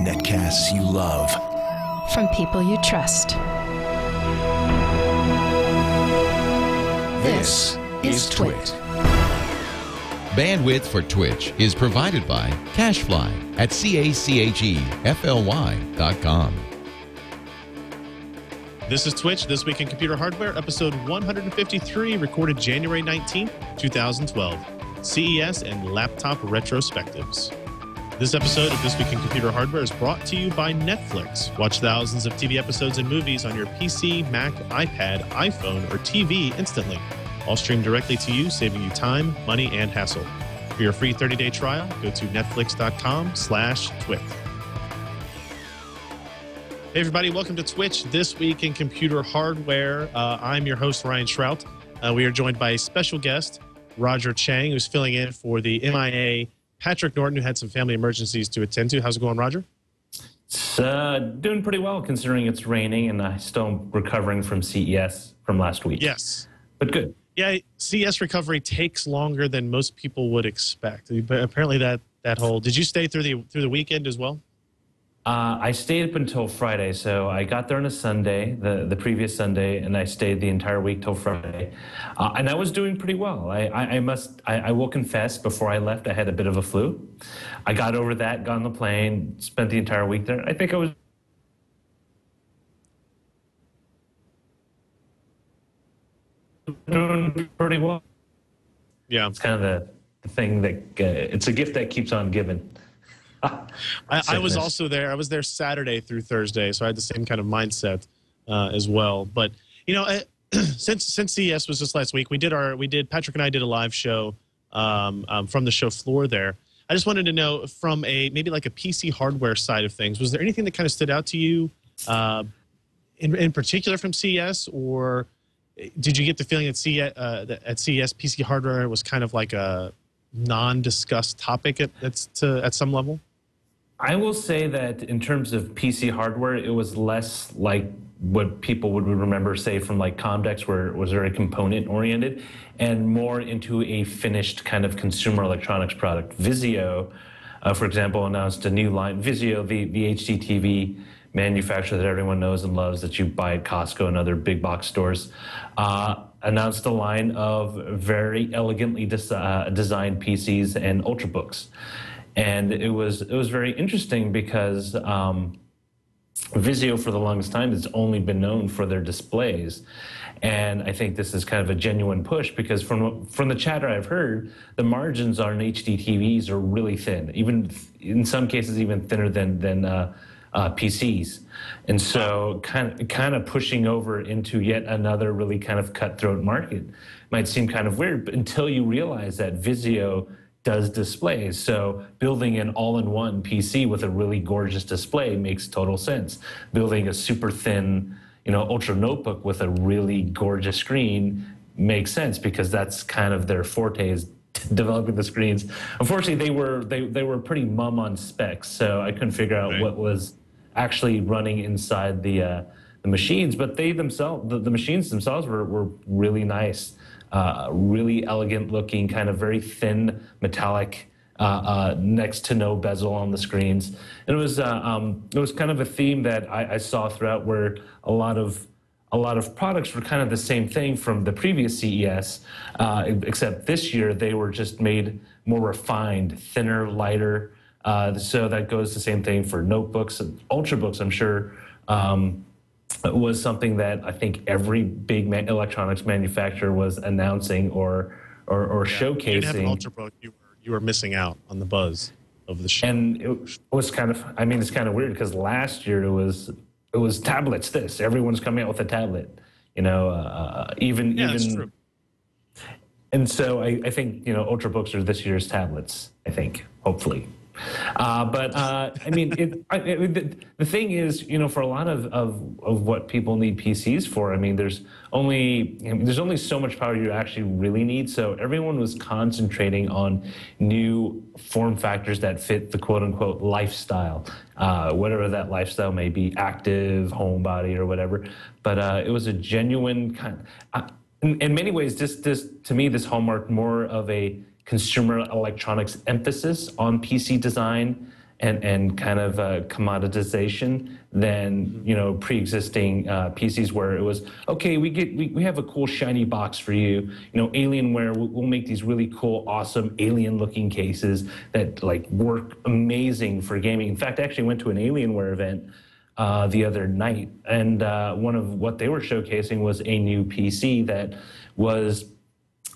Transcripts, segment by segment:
Netcasts you love. From people you trust. This is Twit. Bandwidth for Twitch is provided by Cachefly at CACHEFLY.com. This is Twitch, This Week in Computer Hardware, episode 153, recorded January 19th, 2012. CES and laptop retrospectives. This episode of This Week in Computer Hardware is brought to you by Netflix. Watch thousands of TV episodes and movies on your PC, Mac, iPad, iPhone, or TV instantly. All streamed directly to you, saving you time, money, and hassle. For your free 30-day trial, go to netflix.com/twit. Hey everybody, welcome to Twitch, This Week in Computer Hardware. I'm your host, Ryan Shrout. We are joined by a special guest, Roger Chang, who's filling in for the MIA Patrick Norton, who had some family emergencies to attend to. How's it going, Roger? It's doing pretty well, considering it's raining, and I'm still recovering from CES from last week. Yes. But good. Yeah, CES recovery takes longer than most people would expect. But apparently that whole... Did you stay through the weekend as well? I stayed up until Friday, so I got there on a Sunday, the previous Sunday, and I stayed the entire week till Friday. And I was doing pretty well. I will confess, before I left, I had a bit of a flu. I got over that, got on the plane, spent the entire week there. I think I was doing pretty well. Yeah. It's kind of the thing that, it's a gift that keeps on giving. I was also there. I was there Saturday through Thursday, so I had the same kind of mindset as well. But you know, since CES was just last week, Patrick and I did a live show from the show floor there. I just wanted to know, from maybe like a PC hardware side of things, was there anything that kind of stood out to you in particular from CES, or did you get the feeling that at CES PC hardware was kind of like a non-discussed topic at some level? I will say that in terms of PC hardware, it was less like what people would remember, say, from like Comdex, where it was very component oriented, and more into a finished kind of consumer electronics product. Vizio, for example, announced a new line. Vizio, the HDTV manufacturer that everyone knows and loves, that you buy at Costco and other big box stores, announced a line of very elegantly designed PCs and ultrabooks. And it was very interesting because Vizio, for the longest time, has only been known for their displays. And I think this is kind of a genuine push, because from the chatter I've heard, the margins on HD TVs are really thin, even in some cases even thinner than PCs. And so kind of pushing over into yet another really kind of cutthroat market might seem kind of weird, but until you realize that Vizio does displays. So building an all-in-one PC with a really gorgeous display makes total sense. Building a super thin, ultra notebook with a really gorgeous screen makes sense, because that's kind of their forte, is developing the screens. Unfortunately, they were pretty mum on specs, so I couldn't figure out what was actually running inside the machines. But they themselves, the machines themselves, were really nice. Really elegant looking, kind of very thin metallic, next to no bezel on the screens. And it was kind of a theme that I saw throughout, where a lot of products were kind of the same thing from the previous CES, except this year they were just made more refined, thinner, lighter. So that goes the same thing for notebooks and ultrabooks, I'm sure. Was something that I think every big electronics manufacturer was announcing or showcasing. If you didn't have an ultrabook, you were missing out on the buzz of the show. And it was kind of, it's kind of weird, because last year it was tablets. Everyone's coming out with a tablet, even. That's true. And so I think ultrabooks are this year's tablets, I think, hopefully. The thing is, for a lot of what people need PCs for, there's only so much power you actually really need. So everyone was concentrating on new form factors that fit the quote unquote lifestyle, whatever that lifestyle may be, active, homebody, or whatever. But it was a genuine kind. In many ways, this to me, this hallmarked more of a consumer electronics emphasis on PC design and kind of commoditization than pre-existing PCs where it was okay. We have a cool shiny box for you. Alienware we'll make these really cool, awesome alien-looking cases that like work amazing for gaming. In fact, I actually went to an Alienware event the other night, and one of what they were showcasing was a new PC that was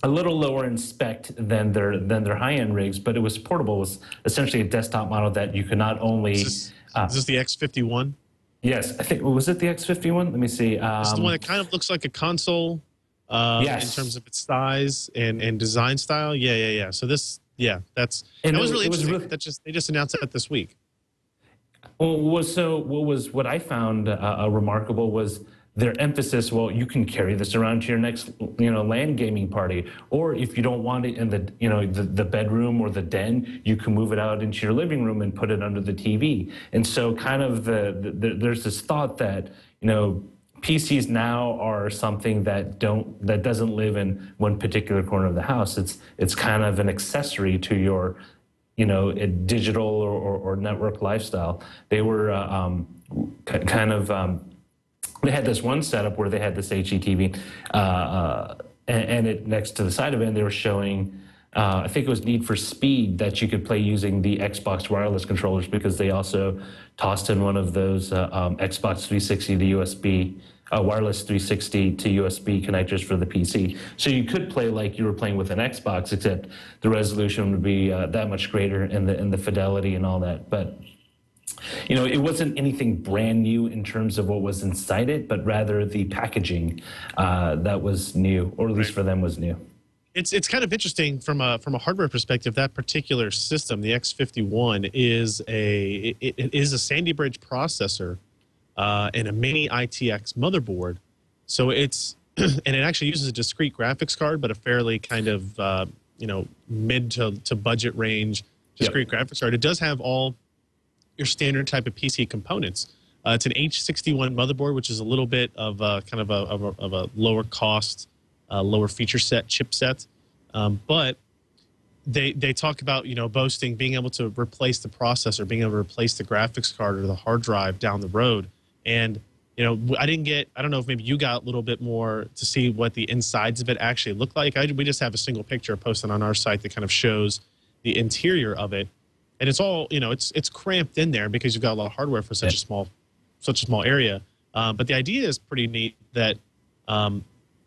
a little lower in spec than their high-end rigs, but it was portable. It was essentially a desktop model that you could not only... Is this the X51? Yes, I think, was it the X51? Let me see. It's the one that kind of looks like a console yes. in terms of its size and design style. Yeah. So that was really interesting. They just announced that this week. Well, what I found remarkable was their emphasis. Well, you can carry this around to your next, LAN gaming party, or if you don't want it in the bedroom or the den, you can move it out into your living room and put it under the TV. And so, kind of there's this thought that PCs now are something that doesn't live in one particular corner of the house. It's kind of an accessory to your a digital or network lifestyle. They were they had this one setup where they had this HDTV, and it next to the side of it, and they were showing, I think it was Need for Speed, that you could play using the Xbox wireless controllers, because they also tossed in one of those Xbox 360 to USB, wireless 360 to USB connectors for the PC. So you could play like you were playing with an Xbox, except the resolution would be that much greater, and the fidelity and all that. But it wasn't anything brand new in terms of what was inside it, but rather the packaging that was new, or at least for them was new. It's kind of interesting from a hardware perspective. That particular system, the X51, is a Sandy Bridge processor and a mini ITX motherboard. So it's and it actually uses a discrete graphics card, but a fairly kind of mid to budget range discrete graphics card. It does have all your standard type of PC components. It's an H61 motherboard, which is a little bit of a lower cost, lower feature set chipset. But they talk about boasting being able to replace the processor, being able to replace the graphics card or the hard drive down the road. And I don't know if maybe you got a little bit more to see what the insides of it actually look like. We just have a single picture posted on our site that kind of shows the interior of it. And it's all, it's cramped in there because you've got a lot of hardware for such a small area. But the idea is pretty neat that,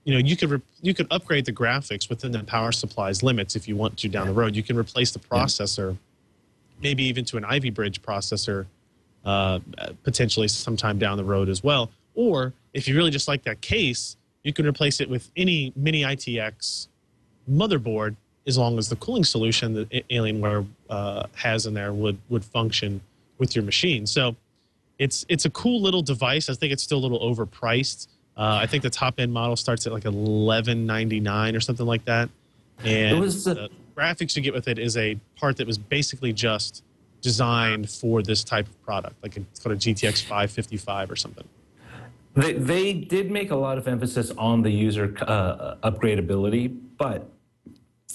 you could upgrade the graphics within the power supply's limits if you want to down the road. You can replace the processor, maybe even to an Ivy Bridge processor, potentially sometime down the road as well. Or if you really just like that case, you can replace it with any mini ITX motherboard, as long as the cooling solution that Alienware has in there would function with your machine. So it's a cool little device. I think it's still a little overpriced. I think the top end model starts at like $11.99 or something like that. And the graphics you get with it is a part that was basically just designed for this type of product. Like it's called a GTX 555 or something. They did make a lot of emphasis on the user upgradability, but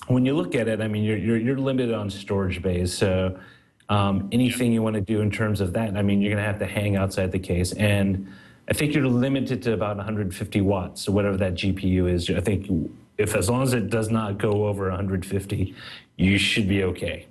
when you look at it, I mean, you're limited on storage bays. So anything you want to do in terms of that, I mean, you're going to have to hang outside the case. And I think you're limited to about 150 watts, so whatever that GPU is. I think as long as it does not go over 150, you should be okay.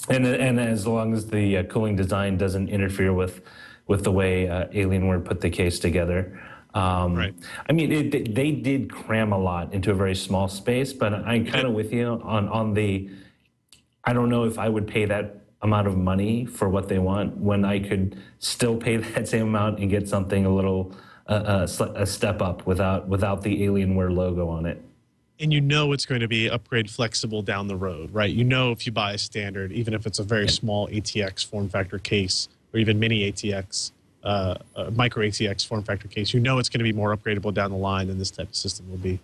And as long as the cooling design doesn't interfere with the way Alienware put the case together. Right. I mean, they did cram a lot into a very small space, but I'm kind of with you on the, I don't know if I would pay that amount of money for what they want when I could still pay that same amount and get something a little, a step up without the Alienware logo on it. And it's going to be upgrade flexible down the road, right? If you buy a standard, even if it's a very small ATX form factor case or even mini ATX, micro ATX form factor case, it's going to be more upgradable down the line than this type of system will be.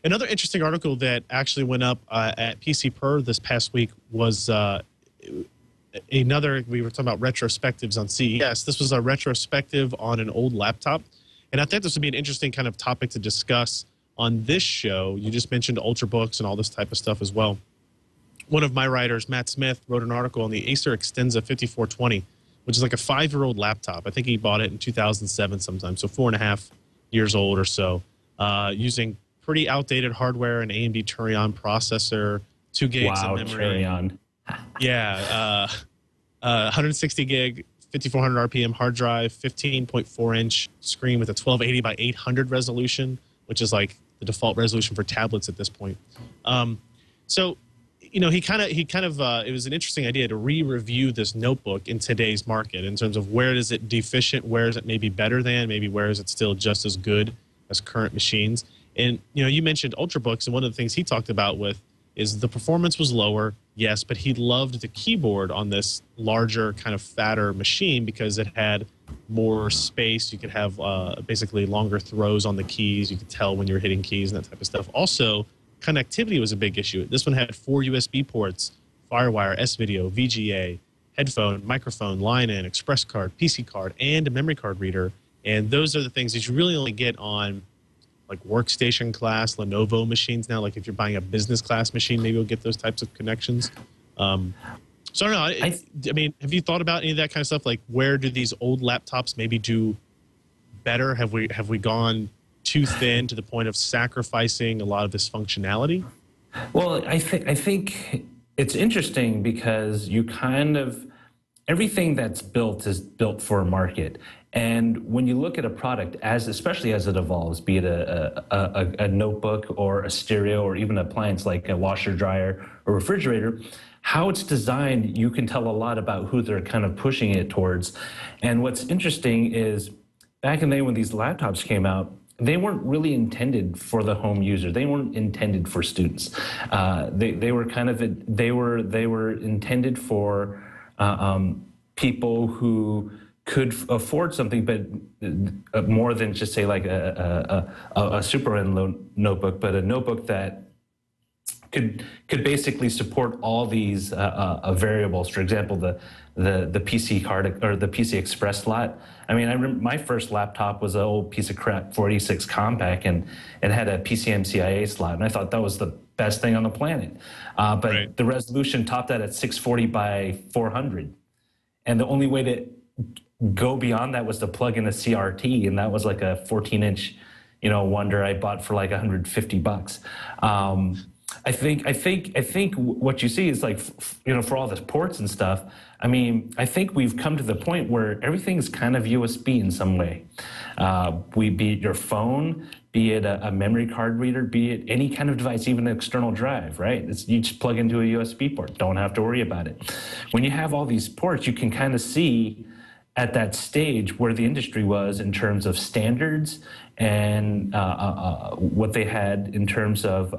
Another interesting article that actually went up at PC Per this past week was we were talking about retrospectives on CES. This was a retrospective on an old laptop. And I think this would be an interesting kind of topic to discuss on this show. You just mentioned Ultrabooks and all this type of stuff as well. One of my writers, Matt Smith, wrote an article on the Acer Extensa 5420, which is like a 5-year-old laptop. I think he bought it in 2007 sometime, so 4.5 years old or so, using pretty outdated hardware, an AMD Turion processor, 2 gigs of memory. Turion. Yeah, 160 gig, 5400 RPM hard drive, 15.4-inch screen with a 1280 by 800 resolution, which is like the default resolution for tablets at this point. So, you know, he kind of it was an interesting idea to re-review this notebook in today's market in terms of where is it deficient, where is it maybe better than, maybe where is it still just as good as current machines. And, you know, you mentioned Ultrabooks, and one of the things he talked about with is the performance was lower, yes, but he loved the keyboard on this larger, kind of fatter machine because it had more space. You could have basically longer throws on the keys. You could tell when you're hitting keys and that type of stuff. Also, connectivity was a big issue. This one had 4 USB ports, FireWire, S-Video, VGA, headphone, microphone, line-in, express card, PC card, and a memory card reader. And those are the things that you really only get on like workstation class Lenovo machines now. Like if you're buying a business class machine, maybe you'll get those types of connections. So I don't know. I mean, have you thought about any of that kind of stuff? Like where do these old laptops maybe do better? Have we gone too thin to the point of sacrificing a lot of this functionality? Well, I think it's interesting because you kind of, everything that's built is built for a market. And when you look at a product, especially as it evolves, be it a notebook or a stereo or even an appliance like a washer, dryer, or refrigerator, how it's designed, you can tell a lot about who they're kind of pushing it towards. And what's interesting is back in the day when these laptops came out, they weren't really intended for the home user. They weren't intended for students. They were kind of they were intended for people who could afford something, but more than just say like a super end notebook, but a notebook that could basically support all these variables. For example, the PC card or the PC Express slot. I mean, I remember my first laptop was an old piece of crap 46 compact, and it had a PCMCIA slot, and I thought that was the best thing on the planet. But right. The resolution topped that at 640 by 400, and the only way to go beyond that was to plug in a CRT, and that was like a 14-inch, wonder I bought for like $150. I think what you see is like, for all the ports and stuff, I mean, I think we've come to the point where everything's kind of USB in some way. Be it your phone, be it a memory card reader, be it any kind of device, even an external drive, right? You just plug into a USB port, don't have to worry about it. When you have all these ports, you can kind of see at that stage where the industry was in terms of standards and what they had in terms of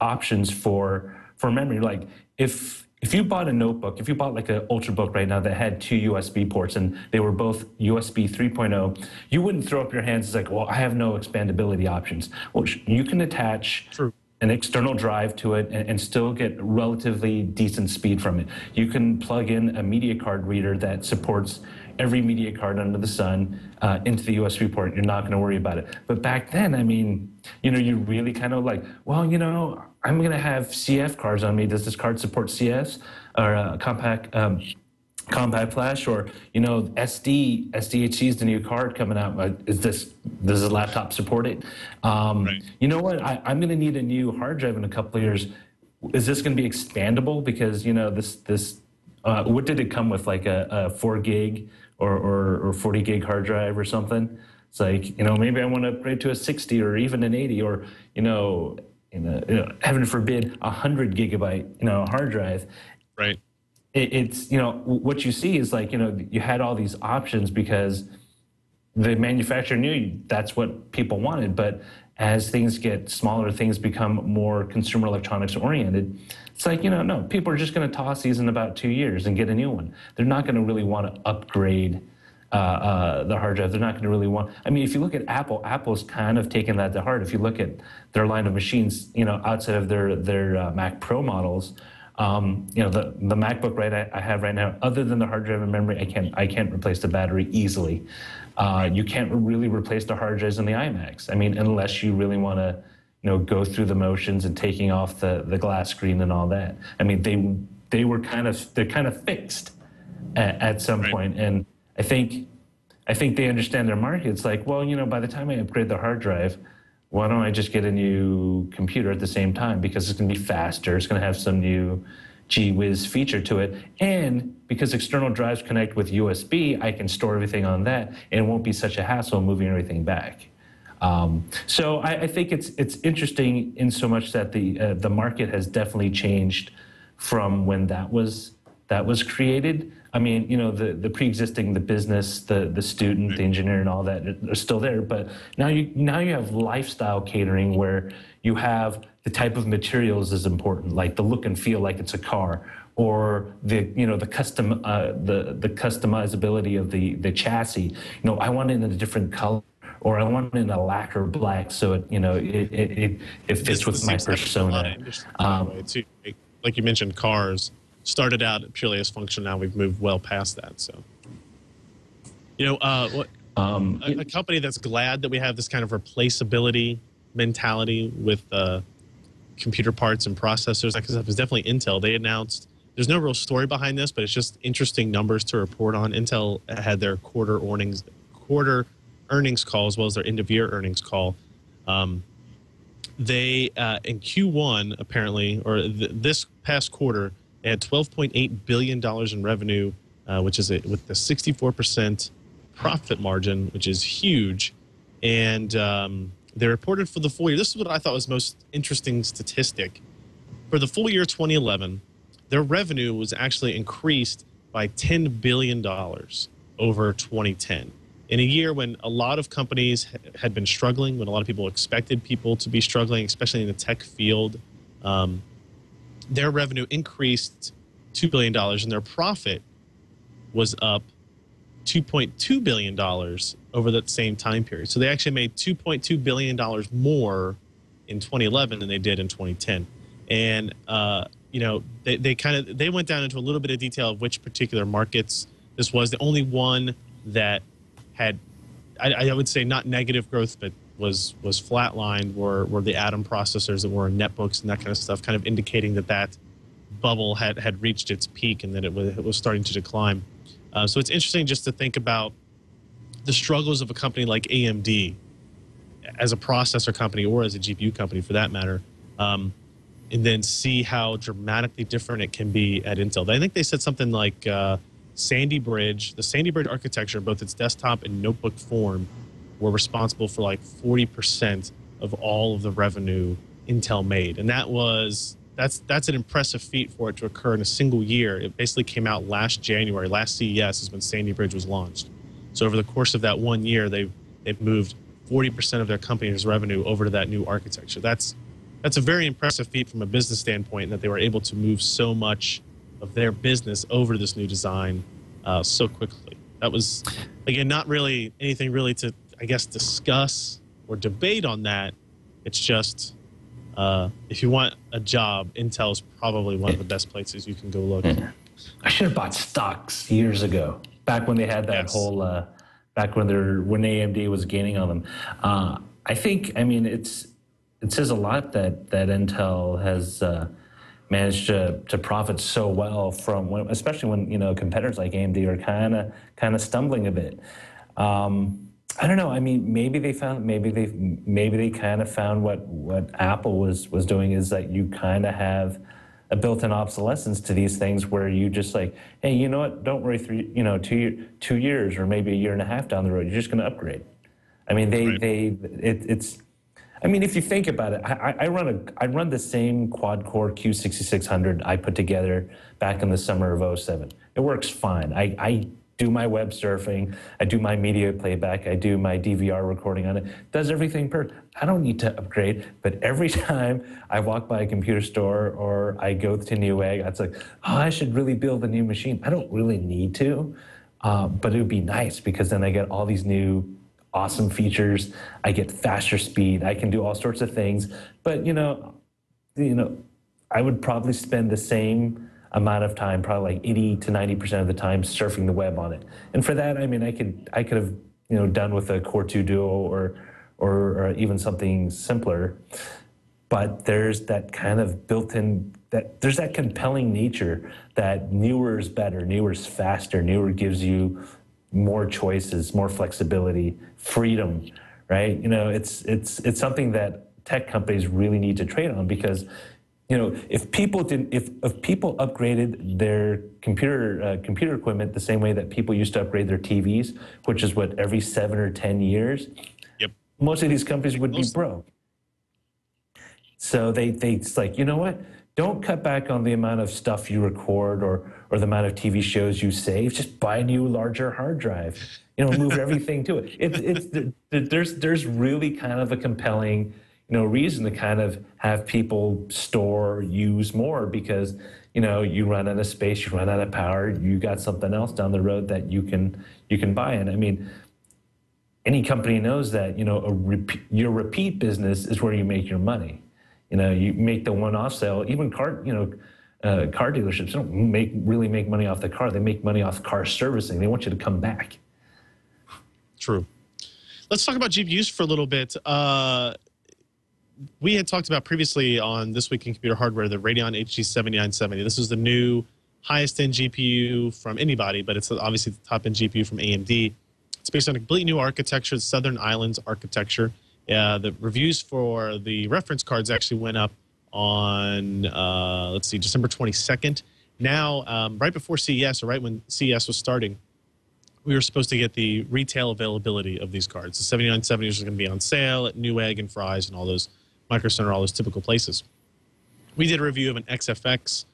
options for memory. Like if you bought a notebook, if you bought like an Ultrabook right now that had 2 USB ports and they were both USB 3.0, you wouldn't throw up your hands and say, well, I have no expandability options. Well, you can attach an external drive to it and still get relatively decent speed from it. You can plug in a media card reader that supports every media card under the sun into the USB port. You're not going to worry about it. But back then, I mean, you really kind of like, well, I'm going to have CF cards on me. Does this card support CS or compact flash, or SDHC is the new card coming out? Does the laptop support it? Right. You know what? I'm going to need a new hard drive in a couple of years. Is this going to be expandable? Because what did it come with? Like a 4 gig or 40 gig hard drive or something? It's like, maybe I want to upgrade to a 60 or even an 80 or heaven forbid 100 gigabyte hard drive. Right. It's what you see is like you had all these options because the manufacturer knew that's what people wanted. But as things get smaller, things become more consumer electronics oriented. It's like, no, people are just going to toss these in about 2 years and get a new one. They're not going to really want to upgrade the hard drive. They're not going to really want. I mean, if you look at Apple's kind of taken that to heart. If you look at their line of machines, outside of their Mac Pro models, the MacBook I have right now, other than the hard drive and memory, I can't replace the battery easily. You can't really replace the hard drives in the iMacs. I mean, unless you really want to go through the motions and taking off the glass screen and all that. I mean, they're kind of fixed at some point. And I think they understand their market. It's like, well, by the time I upgrade the hard drive, why don't I just get a new computer at the same time? Because it's going to be faster. It's going to have some new gee whiz feature to it. And because external drives connect with USB, I can store everything on that, and it won't be such a hassle moving everything back. So I think it's interesting in so much that the market has definitely changed from when that was created. I mean, the pre-existing, the business, the student, the engineer, and all that are still there. But now you have lifestyle catering where you have the type of materials is important, like the look and feel like it's a car, or the customizability of the chassis. I want it in a different color, or I want it in a lacquer black, so it fits with my persona. Like you mentioned, cars started out purely as function. Now we've moved well past that. So, a company that's glad that we have this kind of replaceability mentality with computer parts and processors, that kind of stuff, is definitely Intel. They announced, there's no real story behind this, but it's just interesting numbers to report on. Intel had their quarter earnings call, as well as their end of year earnings call. They in Q1 apparently, or this past quarter, they had $12.8 billion in revenue, which is with the 64% profit margin, which is huge. And they reported for the full year. This is what I thought was most interesting statistic. For the full year 2011, their revenue was actually increased by $10 billion over 2010. In a year when a lot of companies had been struggling, when a lot of people expected people to be struggling, especially in the tech field, their revenue increased $2 billion, and their profit was up $2.2 billion over that same time period. So they actually made $2.2 billion more in 2011 than they did in 2010. And, they went down into a little bit of detail of which particular markets this was. The only one that had, I would say, not negative growth, but was flatlined were the Atom processors that were in netbooks and that kind of stuff, kind of indicating that bubble had reached its peak and that it was starting to decline. So it's interesting just to think about the struggles of a company like AMD as a processor company, or as a GPU company for that matter, and then see how dramatically different it can be at Intel. I think they said something like Sandy Bridge, the Sandy Bridge architecture, both its desktop and notebook form, were responsible for like 40% of all of the revenue Intel made. And that's an impressive feat for it to occur in a single year. It basically came out last January. Last CES is when Sandy Bridge was launched. So over the course of that 1 year, they've moved 40% of their company's revenue over to that new architecture. That's a very impressive feat from a business standpoint, that they were able to move so much of their business over to this new design so quickly. That was, again, not really anything really to, I guess, discuss or debate on that. It's just, if you want a job, Intel is probably one of the best places you can go look. I should have bought stocks years ago, back when they had that whole, back when AMD was gaining on them. I think, it says a lot that Intel has managed to profit so well from, especially when competitors like AMD are kind of stumbling a bit. I don't know. Maybe they kind of found what Apple was doing, is that you kind of have a built-in obsolescence to these things, where you just like, hey, you know what? Don't worry, 2 years or maybe a year and a half down the road, you're just going to upgrade. If you think about it, I run the same quad-core Q6600 I put together back in the summer of 2007. It works fine. I do my web surfing, I do my media playback, I do my DVR recording on it. Does everything perfect. I don't need to upgrade, but every time I walk by a computer store or I go to Newegg, it's like, oh, I should really build a new machine. I don't really need to, but it would be nice, because then I get all these new awesome features. I get faster speed. I can do all sorts of things. But I would probably spend the same amount of time, probably like 80 to 90% of the time, surfing the web on it. And for that, I could have done with a Core 2 Duo or even something simpler. but there's that kind of built-in, there's that compelling nature that newer is better, newer is faster, newer gives you more choices, more flexibility, freedom, right? You know, it's something that tech companies really need to trade on, because, you know, if people upgraded their computer equipment the same way that people used to upgrade their TVs, which is what, every 7 or 10 years, Yep. most of these companies would be broke. So it's like, you know what? Don't cut back on the amount of stuff you record or the amount of TV shows you save. Just buy a new, larger hard drive. You know, move everything to it. There's really kind of a compelling, you know, reason to kind of have people store, use more, because, you know, you run out of space, you run out of power, you got something else down the road that you can buy. And I mean, any company knows that, you know, your repeat business is where you make your money. You know, you make the one-off sale. Even car dealerships don't really make money off the car. They make money off car servicing. They want you to come back. True. Let's talk about GPUs for a little bit. We had talked about previously on This Week in Computer Hardware the Radeon HD 7970. This is the new highest-end GPU from anybody, but it's obviously the top-end GPU from AMD. It's based on a completely new architecture, the Southern Islands architecture. The reviews for the reference cards actually went up on, let's see, December 22nd. Now, right before CES, or right when CES was starting, we were supposed to get the retail availability of these cards. The 7970s are going to be on sale at Newegg and Fry's and all those, Micro Center, all those typical places. We did a review of an XFX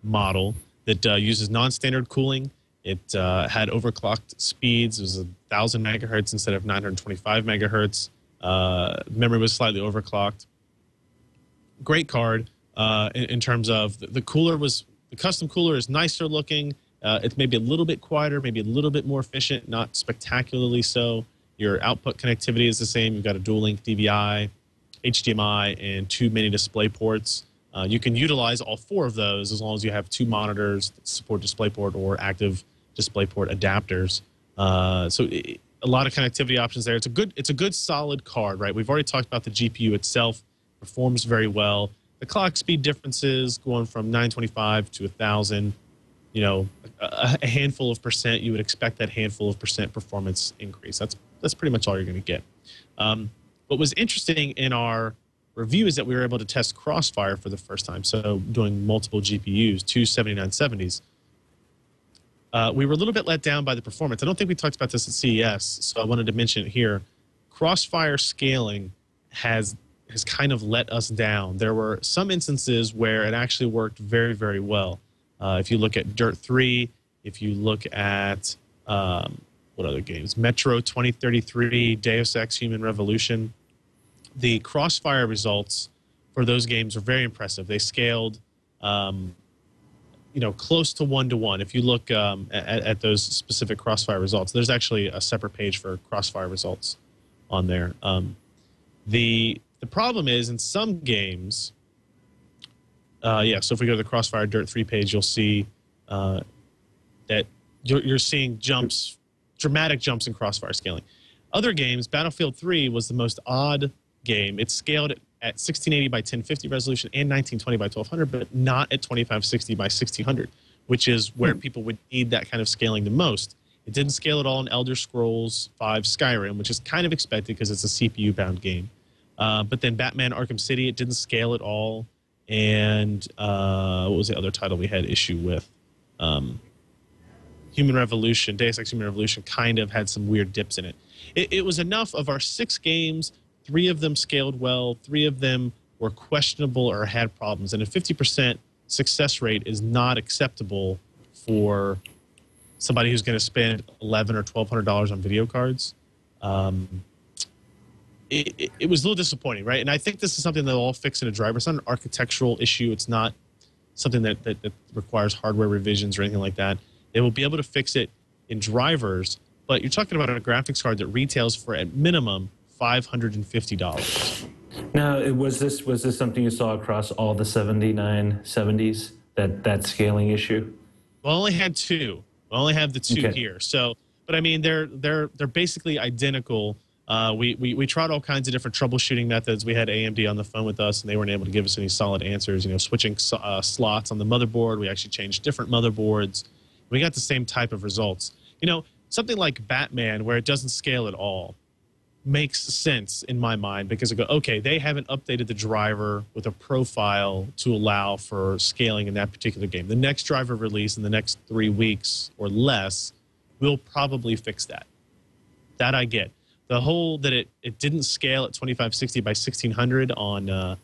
model that uses non-standard cooling. It had overclocked speeds. It was 1,000 megahertz instead of 925 megahertz. Memory was slightly overclocked. Great card in terms of the cooler was, the custom cooler is nicer looking. It's maybe a little bit quieter, maybe a little bit more efficient, not spectacularly so. Your output connectivity is the same. You've got a dual link DVI, HDMI, and 2 mini display ports. You can utilize all 4 of those as long as you have 2 monitors that support DisplayPort or active DisplayPort adapters. A lot of connectivity options there. It's a good solid card, right? We've already talked about the GPU itself. Performs very well. The clock speed differences going from 925 to 1,000. You know, a handful of percent. You would expect that handful of percent performance increase. That's pretty much all you're going to get. What was interesting in our review is that we were able to test Crossfire for the first time. So doing multiple GPUs, 2 7970s. We were a little bit let down by the performance. I don't think we talked about this at CES, so I wanted to mention it here. Crossfire scaling has kind of let us down. There were some instances where it actually worked very, very well. If you look at Dirt 3, if you look at, what other games? Metro 2033, Deus Ex Human Revolution. The Crossfire results for those games are very impressive. They scaled, you know, close to 1-to-1. If you look at those specific Crossfire results, there's actually a separate page for Crossfire results on there. The problem is in some games, yeah, so if we go to the Crossfire Dirt 3 page, you'll see that you're seeing jumps, dramatic jumps in Crossfire scaling. Other games, Battlefield 3 was the most odd game. It scaled at 1680 by 1050 resolution and 1920 by 1200, but not at 2560 by 1600, which is where people would need that kind of scaling the most. It didn't scale at all in Elder Scrolls V Skyrim, which is kind of expected because it's a CPU-bound game. But then Batman Arkham City, it didn't scale at all. And what was the other title we had issue with? Human Revolution, Deus Ex Human Revolution kind of had some weird dips in it. It was enough of our 6 games, 3 of them scaled well, 3 of them were questionable or had problems. And a 50% success rate is not acceptable for somebody who's going to spend $1,100 or $1,200 on video cards. It was a little disappointing, right? And I think this is something that they'll all fix in a driver. It's not an architectural issue. It's not something that requires hardware revisions or anything like that. They will be able to fix it in drivers, but you're talking about a graphics card that retails for, at minimum, $550. Now, was this something you saw across all the 7970s, that scaling issue? We only had 2. We only have the 2 here. So, but I mean, they're basically identical. We tried all kinds of different troubleshooting methods. We had AMD on the phone with us, and they weren't able to give us any solid answers. You know, switching slots on the motherboard. We actually changed different motherboards. We got the same type of results. You know, something like Batman, where it doesn't scale at all, makes sense in my mind, because I go, okay, they haven't updated the driver with a profile to allow for scaling in that particular game. The next driver release in the next 3 weeks or less will probably fix that. That I get. The whole that it didn't scale at 2560 by 1600 on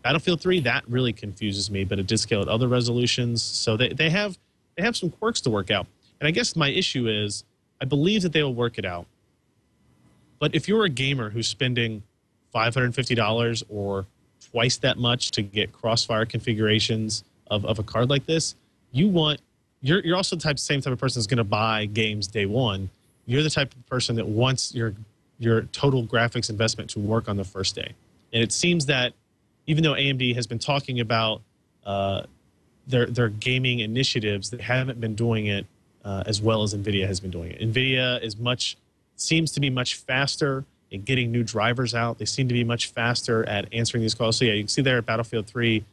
Battlefield 3, that really confuses me, but it did scale at other resolutions. So they have some quirks to work out. And I guess my issue is, I believe that they will work it out. But if you're a gamer who's spending $550 or twice that much to get crossfire configurations of a card like this, you're also the same type of person that's going to buy games day one. You're the type of person that wants your total graphics investment to work on the first day. And it seems that even though AMD has been talking about their gaming initiatives, they haven't been doing it as well as Nvidia has been doing it. Nvidia seems to be much faster in getting new drivers out. They seem to be much faster at answering these calls. So yeah, you can see there at Battlefield 3,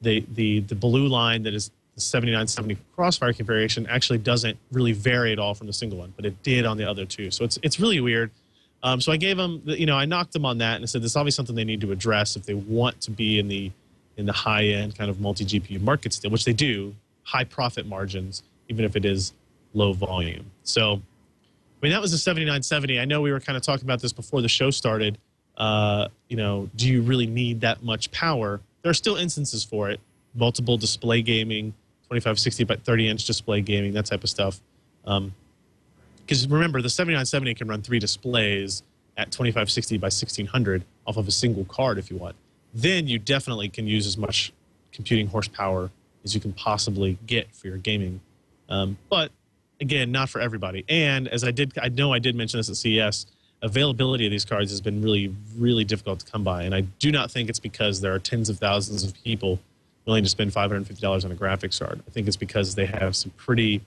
the blue line that is the 7970 crossfire configuration actually doesn't really vary at all from the single one, but it did on the other two. So it's really weird. So I gave them, I knocked them on that and I said, this is obviously something they need to address if they want to be in the high-end kind of multi-GPU market still, which they do, high profit margins, even if it is low volume. So, I mean, that was the 7970. I know we were kind of talking about this before the show started. Do you really need that much power? There are still instances for it. Multiple display gaming, 2560 by 30-inch display gaming, that type of stuff. Because remember, the 7970 can run 3 displays at 2560 by 1600 off of a single card if you want. Then you definitely can use as much computing horsepower as you can possibly get for your gaming. But again, not for everybody. And as I know I did mention this at CES, availability of these cards has been really, really difficult to come by. And I do not think it's because there are tens of thousands of people willing to spend $550 on a graphics card. I think it's because they have some pretty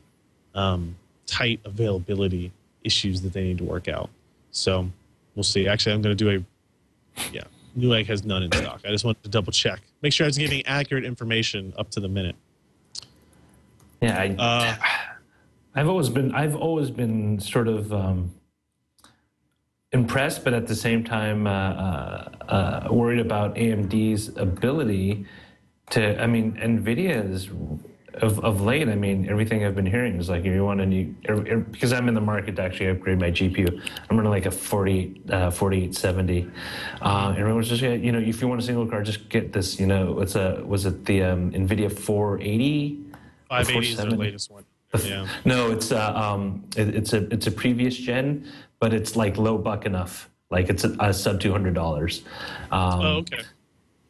tight availability issues that they need to work out. So we'll see. Actually, I'm going to do Newegg has none in stock. I just wanted to double check. Make sure I was giving accurate information up to the minute. Yeah, I've always been sort of impressed, but at the same time worried about AMD's ability to. I mean, Nvidia is of late. I mean, everything I've been hearing is like, if you want a new, because I'm in the market to actually upgrade my GPU. I'm running like a 4870. Everyone's just, if you want a single card, just get this. Was it the Nvidia 480? 580 is the latest one. Yeah. No, it's a previous gen, but it's like low buck enough. Like it's a sub $200. Okay.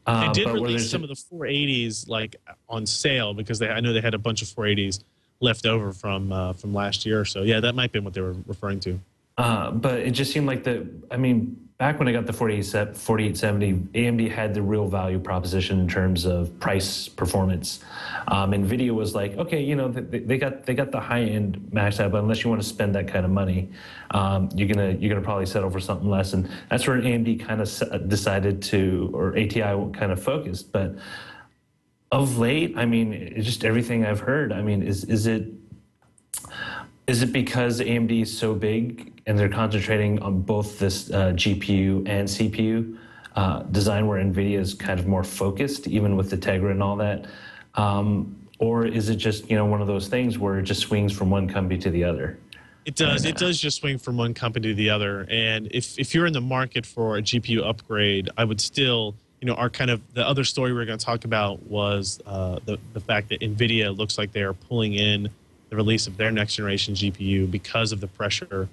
They did release some of the 480s like on sale because I know they had a bunch of 480s left over from last year or so. Yeah, that might be what they were referring to. But it just seemed like back when I got the 4870, AMD had the real value proposition in terms of price performance. Nvidia was like, okay, they got the high end max out, but unless you want to spend that kind of money, you're gonna probably settle for something less, and that's where AMD kind of decided to, or ATI kind of focused. But of late, I mean, it's just everything I've heard. I mean, is it because AMD is so big and they're concentrating on both this GPU and CPU design, where NVIDIA is kind of more focused, even with the Tegra and all that? Or is it just, one of those things where it just swings from one company to the other? It does. It does just swing from one company to the other. And if you're in the market for a GPU upgrade, I would still, our kind of the other story we're going to talk about was the fact that NVIDIA looks like they are pulling in the release of their next generation GPU because of the pressure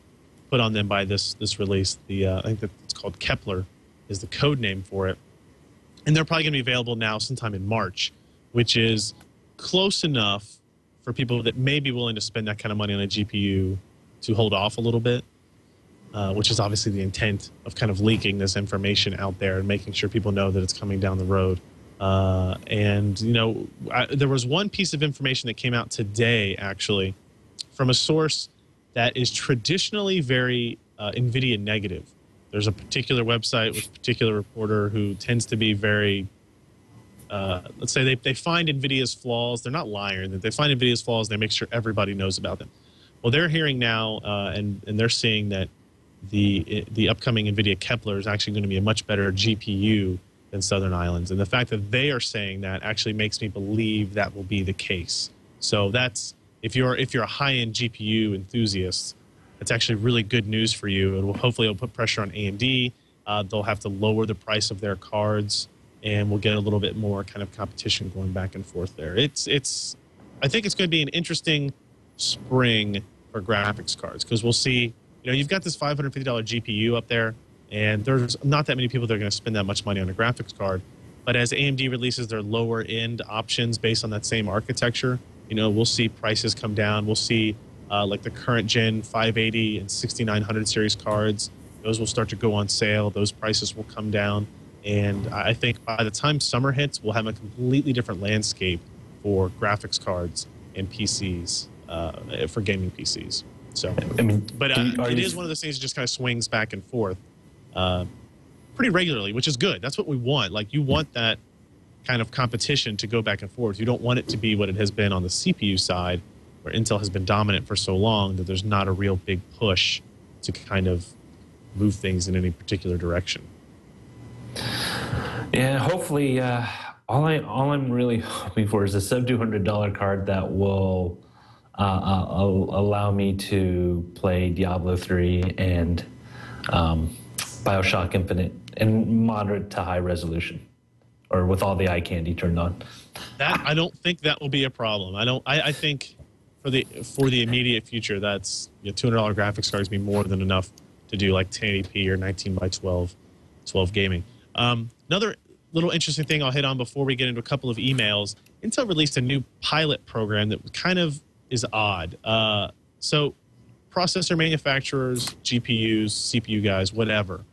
put on them by this release. I think that it's called Kepler is the code name for it. And they're probably going to be available now sometime in March, which is close enough for people that may be willing to spend that kind of money on a GPU to hold off a little bit, which is obviously the intent of kind of leaking this information out there and making sure people know that it's coming down the road. There was one piece of information that came out today, actually, from a source that is traditionally very Nvidia negative. There's a particular website with a particular reporter who tends to be very, let's say they find Nvidia's flaws. They're not lying. They find Nvidia's flaws. They make sure everybody knows about them. Well, they're hearing now, and they're seeing that the upcoming Nvidia Kepler is actually going to be a much better GPU than Southern Islands. And the fact that they are saying that actually makes me believe that will be the case. So that's, if you're a high-end GPU enthusiast, it's actually really good news for you. Hopefully it'll put pressure on AMD. They'll have to lower the price of their cards, and we'll get a little bit more kind of competition going back and forth there. I think it's going to be an interesting spring for graphics cards, because we'll see, you've got this $550 GPU up there, and there's not that many people that are going to spend that much money on a graphics card. But as AMD releases their lower-end options based on that same architecture, we'll see prices come down. We'll see like the current gen 580 and 6900 series cards. Those will start to go on sale. Those prices will come down. And I think by the time summer hits, we'll have a completely different landscape for graphics cards and PCs, for gaming PCs. So, but it is one of those things that just kind of swings back and forth pretty regularly, which is good. That's what we want. Like, you want that kind of competition to go back and forth. You don't want it to be what it has been on the CPU side, where Intel has been dominant for so long that there's not a real big push to kind of move things in any particular direction. Yeah, hopefully, all I'm really hoping for is a sub $200 card that will allow me to play Diablo 3 and BioShock Infinite in moderate to high resolution, or with all the eye candy turned on. That, I don't think that will be a problem. I think for the immediate future, that's $200 graphics cards be more than enough to do like 1080p or 19 by 12 gaming. Another little interesting thing I'll hit on before we get into a couple of emails. Intel released a new pilot program that kind of is odd. So processor manufacturers, GPUs, CPU guys, whatever,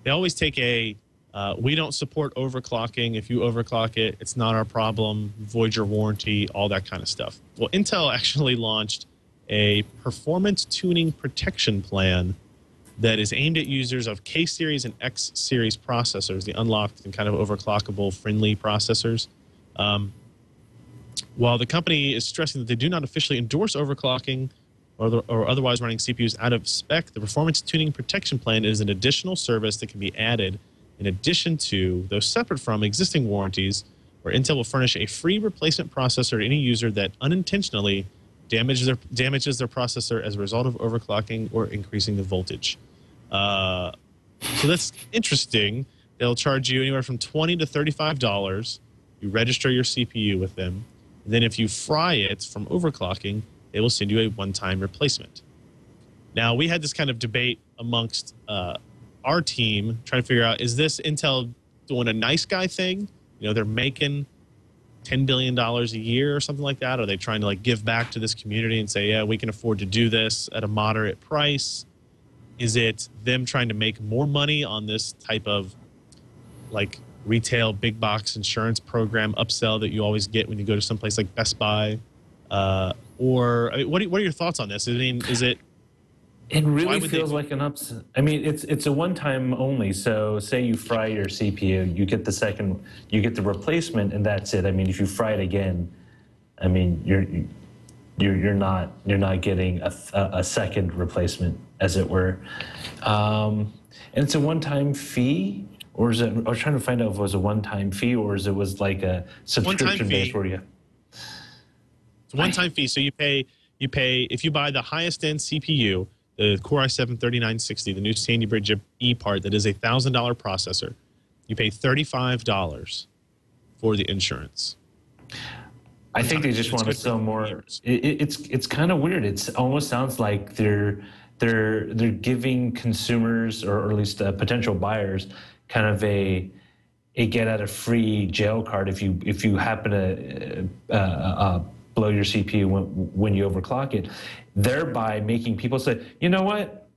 they always take we don't support overclocking. If you overclock it, it's not our problem. Void your warranty, all that kind of stuff. Well, Intel actually launched a performance tuning protection plan that is aimed at users of K-series and X-series processors, the unlocked and kind of overclockable friendly processors. While the company is stressing that they do not officially endorse overclocking or otherwise running CPUs out of spec, the performance tuning protection plan is an additional service that can be added in addition to, though separate from, existing warranties, where Intel will furnish a free replacement processor to any user that unintentionally damages their processor as a result of overclocking or increasing the voltage. So that's interesting. They'll charge you anywhere from $20 to $35. You register your CPU with them. And then if you fry it from overclocking, they will send you a one-time replacement. Now, we had this kind of debate amongst our team trying to figure out, is this Intel doing a nice guy thing? They're making $10 billion a year or something like that. Are they trying to like give back to this community and say, yeah, we can afford to do this at a moderate price? Is it them trying to make more money on this type of like retail big box insurance program upsell that you always get when you go to someplace like Best Buy? Or what are your thoughts on this? I mean, is it? It really feels like an upsell. I mean, it's a one-time only. So say you fry your CPU, you get the replacement, and that's it. I mean, if you fry it again, I mean, you're not getting a second replacement, as it were. And it's a one-time fee, or is it? I was trying to find out if it was a one-time fee or is it was like a subscription-based where you. It's a one-time fee. So you pay if you buy the highest end CPU, the Core i7-3960, the new Sandy Bridge E part that is a $1,000 processor, you pay $35 for the insurance. I think they just want to sell more. It's kind of weird. It almost sounds like they're giving consumers, or at least potential buyers, kind of a get out of free jail card if you happen to blow your CPU when you overclock it, thereby making people say, you know what,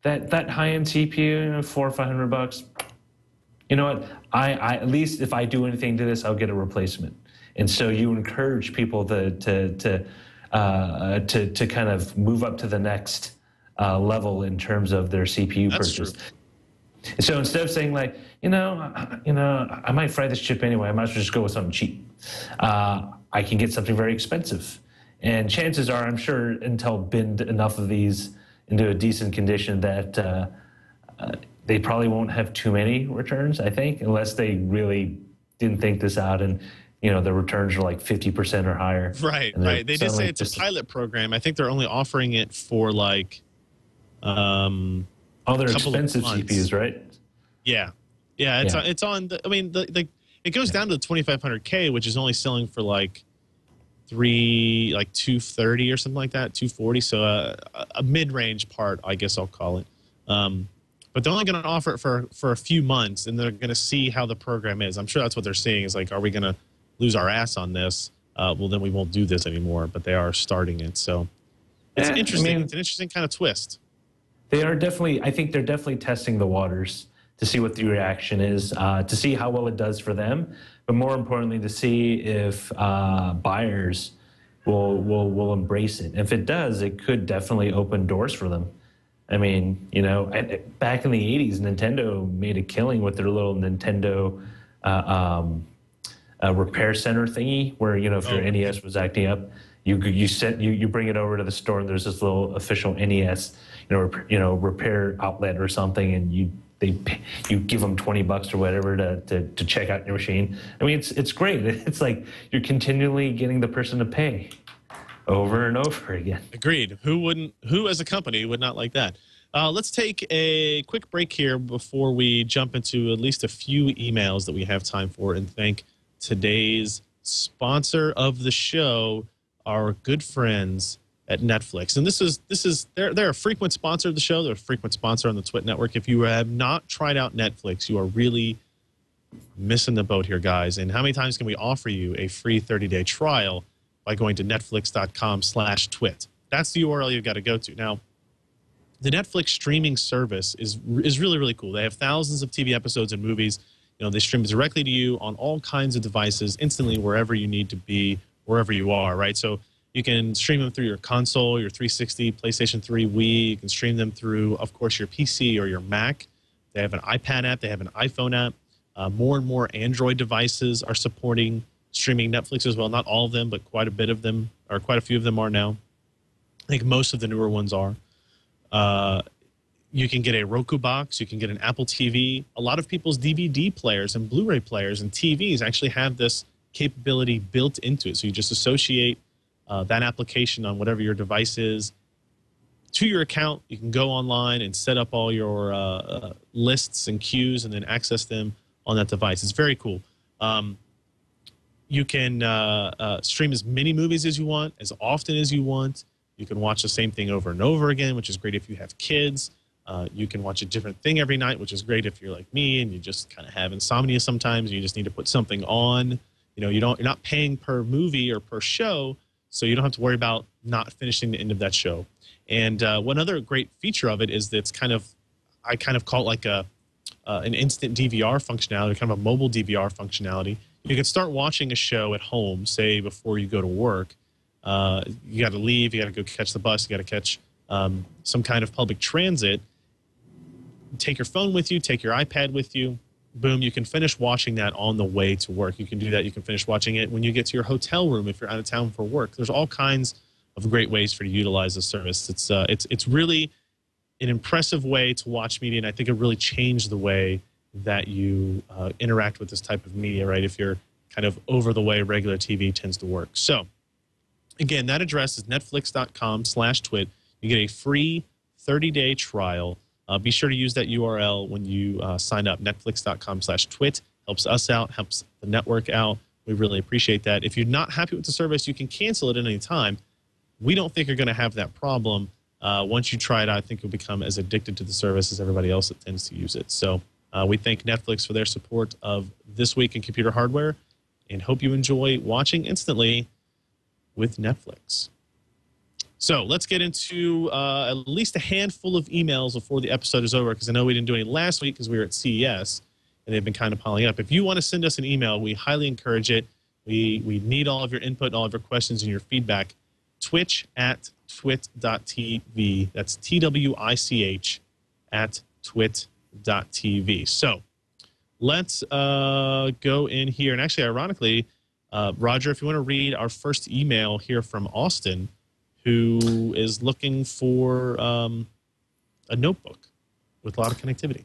that high-end CPU, $400 or $500, you know what, I at least if I do anything to this, I'll get a replacement. And so you encourage people to kind of move up to the next level in terms of their CPU That's purchase. true. So instead of saying like, I might fry this chip anyway, I might as well just go with something cheap. I can get something very expensive. And chances are, I'm sure Intel binned enough of these into a decent condition that they probably won't have too many returns, I think, unless they really didn't think this out and, the returns are like 50% or higher. Right. They did say it's a pilot program. I think they're only offering it for like they're expensive CPUs, right? Yeah. It's on the, it goes down to the 2500K, which is only selling for like 230 or something like that, 240. So a mid-range part, I guess I'll call it. But they're only going to offer it for a few months, and they're going to see how the program is. I'm sure that's what they're seeing is like, are we going to lose our ass on this? Well, then we won't do this anymore. But they are starting it, so it's interesting. It's an interesting kind of twist. They are definitely. I think they're definitely testing the waters to see what the reaction is, to see how well it does for them, but more importantly, to see if buyers will embrace it. If it does, it could definitely open doors for them. I mean, back in the 80s, Nintendo made a killing with their little Nintendo repair center thingy, where if your NES was acting up, you bring it over to the store, and there's this little official NES repair outlet or something, and you give them $20 or whatever to check out your machine. I mean, it's great. It's like you're continually getting the person to pay over and over again. Agreed. Who as a company would not like that? Let's take a quick break here before we jump into at least a few emails that we have time for, and thank today's sponsor of the show, our good friends at Netflix. And this is they're a frequent sponsor of the show. They're a frequent sponsor on the Twit Network. If you have not tried out Netflix, you are really missing the boat here, guys. And how many times can we offer you a free 30-day trial by going to netflix.com/twit? That's the URL you've got to go to. Now, the Netflix streaming service is really, really cool. They have thousands of TV episodes and movies. They stream directly to you on all kinds of devices instantly, wherever you need to be, wherever you are, right? So you can stream them through your console, your 360, PlayStation 3, Wii. You can stream them through, of course, your PC or your Mac. They have an iPad app. They have an iPhone app. More and more Android devices are supporting streaming Netflix as well. Not all of them, but quite a bit of them, or quite a few of them are now. I think most of the newer ones are. You can get a Roku box. You can get an Apple TV. A lot of people's DVD players and Blu-ray players and TVs actually have this capability built into it. So you just associate that application on whatever your device is to your account. You can go online and set up all your lists and queues and then access them on that device. It's very cool. You can stream as many movies as you want, as often as you want. You can watch the same thing over and over again, which is great if you have kids. You can watch a different thing every night, which is great if you're like me and you just kind of have insomnia sometimes and you just need to put something on. You're not paying per movie or per show, so you don't have to worry about not finishing the end of that show. And one other great feature of it is that I kind of call it like an instant DVR functionality, kind of a mobile DVR functionality. You can start watching a show at home, say before you go to work. You got to leave, you got to go catch the bus, you got to catch some kind of public transit. Take your phone with you, take your iPad with you. Boom, you can finish watching that on the way to work. You can do that. You can finish watching it when you get to your hotel room if you're out of town for work. There's all kinds of great ways for you to utilize the service. It's really an impressive way to watch media, and I think it really changed the way that you interact with this type of media, right? If you're kind of over the way regular TV tends to work. So, again, that address is netflix.com/twit. You get a free 30-day trial. Be sure to use that URL when you sign up, netflix.com/twit. Helps us out, helps the network out. We really appreciate that. If you're not happy with the service, you can cancel it at any time. We don't think you're going to have that problem. Once you try it out, I think you'll become as addicted to the service as everybody else that tends to use it. So we thank Netflix for their support of This Week in Computer Hardware and hope you enjoy watching instantly with Netflix. So let's get into at least a handful of emails before the episode is over, because I know we didn't do any last week because we were at CES, and they've been kind of piling up. If you want to send us an email, we highly encourage it. We need all of your input, all of your questions, and your feedback. twit.tv. That's TWICH at twit.tv. So let's go in here. And actually, ironically, Roger, if you want to read our first email here from Austin, who is looking for a notebook with a lot of connectivity.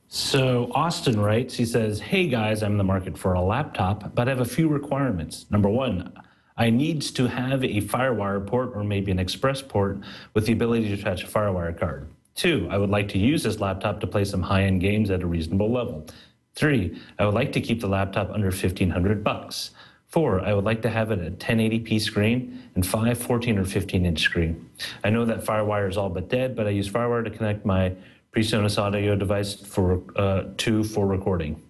So Austin writes, he says, "Hey guys, I'm in the market for a laptop, but I have a few requirements. Number one, I need to have a FireWire port or maybe an Express port with the ability to attach a FireWire card. 2, I would like to use this laptop to play some high-end games at a reasonable level. 3, I would like to keep the laptop under $1,500. 4, I would like to have it at 1080p screen, and 5, 14 or 15-inch screen. I know that FireWire is all but dead, but I use FireWire to connect my PreSonus audio device for recording."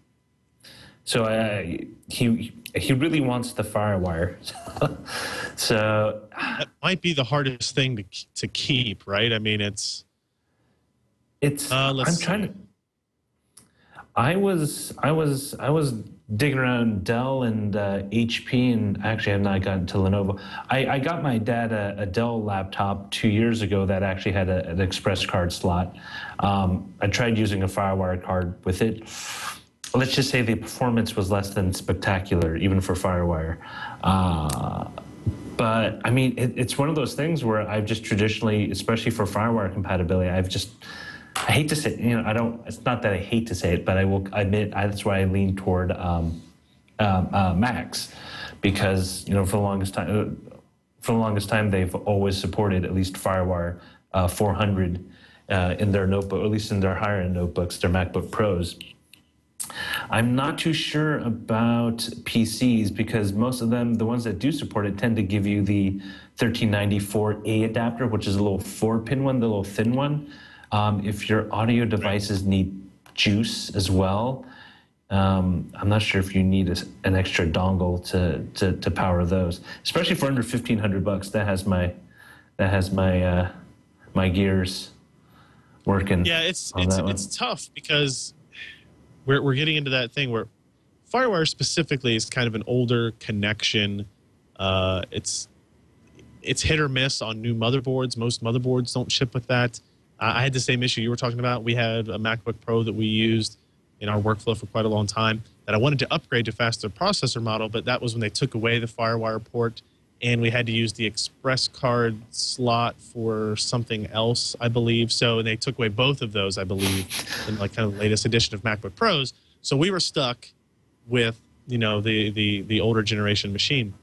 So he really wants the FireWire. So that might be the hardest thing to keep, right? I mean, it's. I'm trying to. I was digging around Dell and HP, and actually I have not gotten to Lenovo. I got my dad a Dell laptop 2 years ago that actually had an Express card slot. I tried using a FireWire card with it. Let's just say the performance was less than spectacular, even for FireWire. But I mean, it's one of those things where I've just traditionally, especially for FireWire compatibility, I hate to say, it's not that I hate to say it, but I will admit that's why I lean toward Macs, because, for the longest time, they've always supported at least FireWire 400 in their notebook, or at least in their higher end notebooks, their MacBook Pros. I'm not too sure about PCs because most of them, the ones that do support it, tend to give you the 1394A adapter, which is a little 4-pin one, the little thin one. If your audio devices need juice as well, I'm not sure if you need an extra dongle to power those, especially for under $1,500. That has my gears working. Yeah, it's tough because we're getting into that thing where FireWire specifically is kind of an older connection. It's hit or miss on new motherboards. Most motherboards don't ship with that. I had the same issue you were talking about. We had a MacBook Pro that we used in our workflow for quite a long time that I wanted to upgrade to faster processor model, but that was when they took away the FireWire port, and we had to use the Express card slot for something else, I believe. So they took away both of those, I believe, in like kind of the latest edition of MacBook Pros. So we were stuck with, the older generation machine.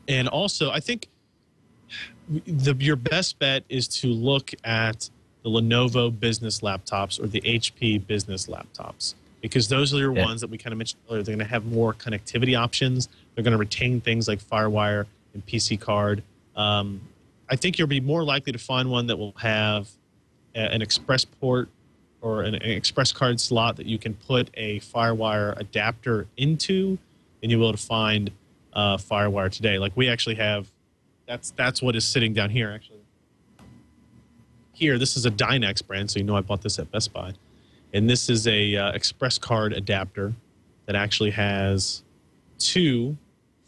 And also, I think your best bet is to look at the Lenovo business laptops or the HP business laptops, because those are your ones that we kind of mentioned earlier. They're going to have more connectivity options. They're going to retain things like FireWire and PC card. I think you'll be more likely to find one that will have an Express port or an Express card slot that you can put a FireWire adapter into than you will to find FireWire today. Like we actually have. That's what is sitting down here, actually. Here, this is a Dynex brand, so I bought this at Best Buy. And this is a Express card adapter that actually has 2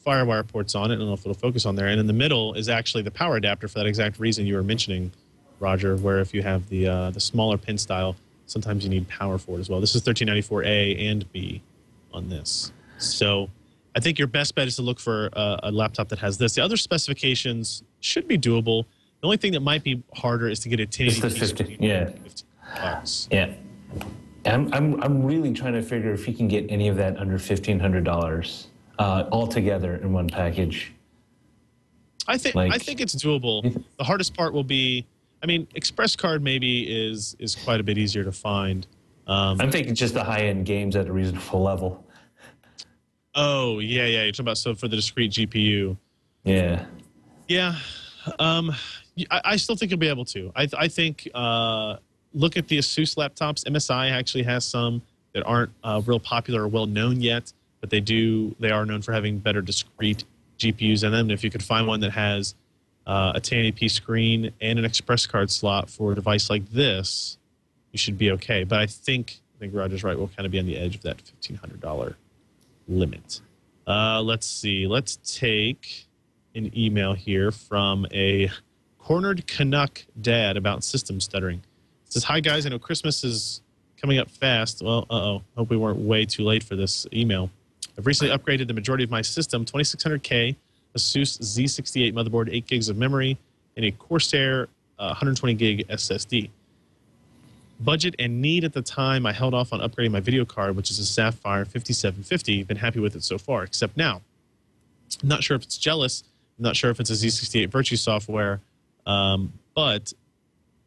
FireWire ports on it. I don't know if it'll focus on there. And in the middle is actually the power adapter for that exact reason you were mentioning, Roger, where if you have the smaller pin style, sometimes you need power for it as well. This is 1394A and B on this. So I think your best bet is to look for a laptop that has this. The other specifications should be doable. The only thing that might be harder is to get a 1080p screen. Yeah. $15. Yeah. I'm really trying to figure if you can get any of that under $1,500 all together in one package. I think it's doable. The hardest part will be, Express card maybe is quite a bit easier to find. I'm thinking just the high-end games at a reasonable level. Oh, yeah. You're talking about for the discrete GPU. Yeah. Yeah. I still think you'll be able to. I think look at the Asus laptops. MSI actually has some that aren't real popular or well known yet, but they are known for having better discrete GPUs in them. And if you could find one that has a 1080p screen and an Express card slot for a device like this, you should be okay. But I think Roger's right. We'll kind of be on the edge of that $1,500 limit. Let's see. Let's take an email here from a Cornered Canuck Dad about system stuttering. It says, hi, guys. I know Christmas is coming up fast. Well, hope we weren't way too late for this email. I've recently upgraded the majority of my system, 2600K, Asus Z68 motherboard, 8 gigs of memory, and a Corsair 120 gig SSD. Budget and need at the time, I held off on upgrading my video card, which is a Sapphire 5750. Been happy with it so far, except now. I'm not sure if it's jealous. I'm not sure if it's a Z68 Virtue software, but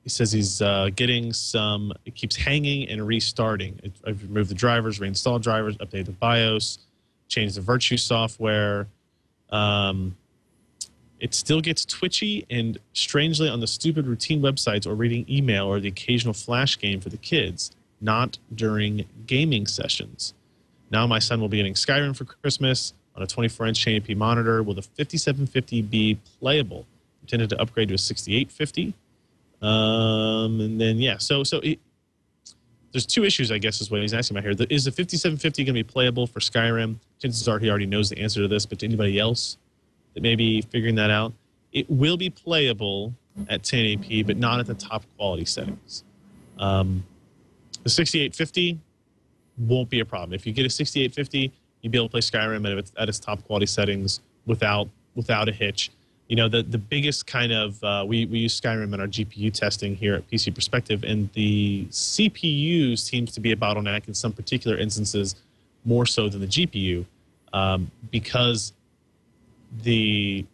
he says he's getting some, it keeps hanging and restarting. I've removed the drivers, reinstalled drivers, updated the BIOS, changed the Virtue software. It still gets twitchy and strangely on the stupid routine websites or reading email or the occasional flash game for the kids, not during gaming sessions. Now my son will be getting Skyrim for Christmas on a 24-inch 1080p monitor. Will the 5750 be playable? Intended to upgrade to a 6850. And then, yeah, there's two issues, I guess, is what he's asking about here. Is the 5750 going to be playable for Skyrim? Chances are he already knows the answer to this, but to anybody else that may be figuring that out, it will be playable at 1080p, but not at the top quality settings. The 6850 won't be a problem. If you get a 6850, you'll be able to play Skyrim at its top quality settings without a hitch. You know, the biggest kind of, we use Skyrim in our GPU testing here at PC Perspective, and the CPU seems to be a bottleneck in some particular instances more so than the GPU, because the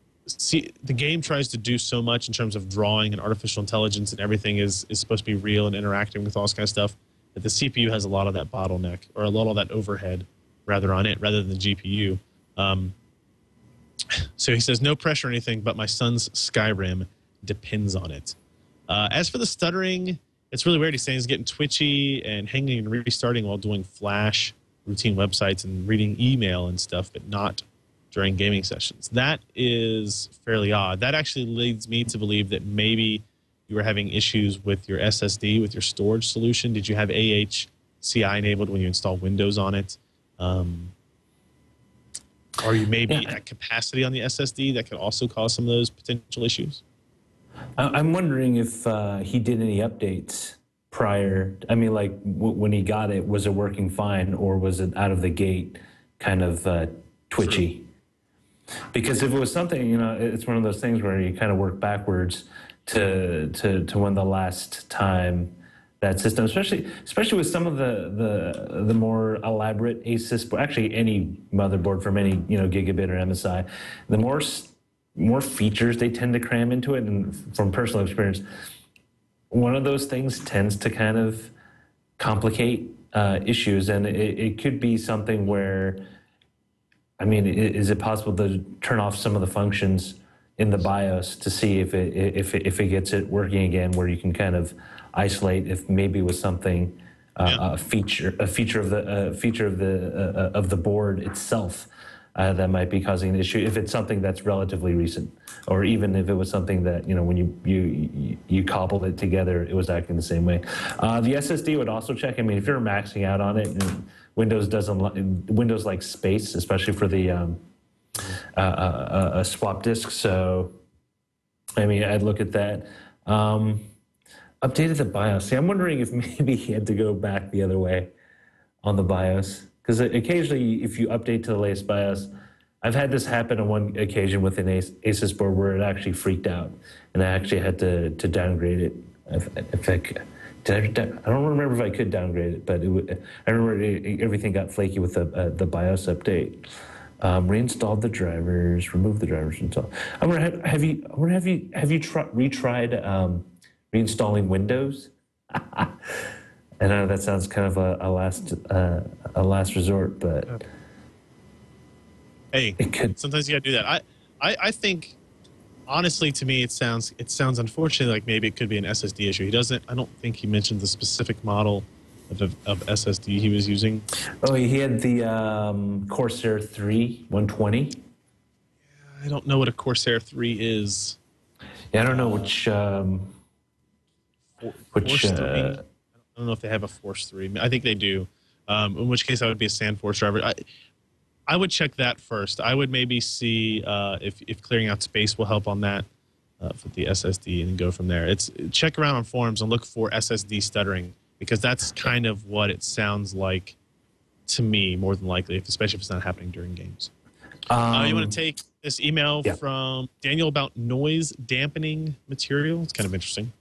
game tries to do so much in terms of drawing and artificial intelligence, and everything is supposed to be real and interacting with all this kind of stuff, that the CPU has a lot of that bottleneck, or a lot of that overhead rather on it, rather than the GPU. So he says, no pressure or anything, but my son's Skyrim depends on it. As for the stuttering, it's really weird. He's saying he's getting twitchy and hanging and restarting while doing flash routine websites and reading email and stuff, but not during gaming sessions. That is fairly odd. That actually leads me to believe that maybe you were having issues with your SSD, with your storage solution. Did you have AHCI enabled when you install Windows on it? Are you maybe at capacity on the SSD that could also cause some of those potential issues? I'm wondering if he did any updates prior. I mean, like when he got it, was it working fine, or was it out of the gate kind of twitchy? True. Because if it was something, you know, it's one of those things where you kind of work backwards to when the last time that system, especially with some of the more elaborate ASUS, actually any motherboard from any, you know, gigabit or MSI, the more features they tend to cram into it. And from personal experience, one of those things tends to kind of complicate issues, and it could be something where, I mean, is it possible to turn off some of the functions in the BIOS to see if it gets it working again, where you can kind of isolate if maybe with something a feature of the board itself that might be causing an issue, if it's something that's relatively recent, or even if it was something that, you know, when you cobbled it together, it was acting the same way. The SSD would also check. I mean, if you're maxing out on it, and Windows likes space, especially for the swap disk. So, I mean, I'd look at that. Updated the BIOS. See, I'm wondering if maybe he had to go back the other way on the BIOS. Because occasionally, if you update to the latest BIOS, I've had this happen on one occasion with an Asus board where it actually freaked out, and I actually had to downgrade it. I don't remember if I could downgrade it, but I remember everything got flaky with the BIOS update. Reinstalled the drivers, removed the drivers, and so on. Have you retried reinstalling Windows? I know that sounds kind of a last resort, but hey, sometimes you gotta do that. I think, honestly, to me, it sounds unfortunately like maybe it could be an SSD issue. I don't think he mentioned the specific model of SSD he was using. Oh, he had the Corsair 3 120. Yeah, I don't know what a Corsair 3 is. Yeah, I don't know which. Force 3? I don't know if they have a Force 3. I think they do. In which case, I would be a SandForce driver. I would check that first. I would maybe see if clearing out space will help on that. for the SSD and go from there. Check around on forums and look for SSD stuttering, because that's kind of what it sounds like to me, more than likely, especially if it's not happening during games. You want to take this email from Daniel about noise dampening material? It's kind of interesting.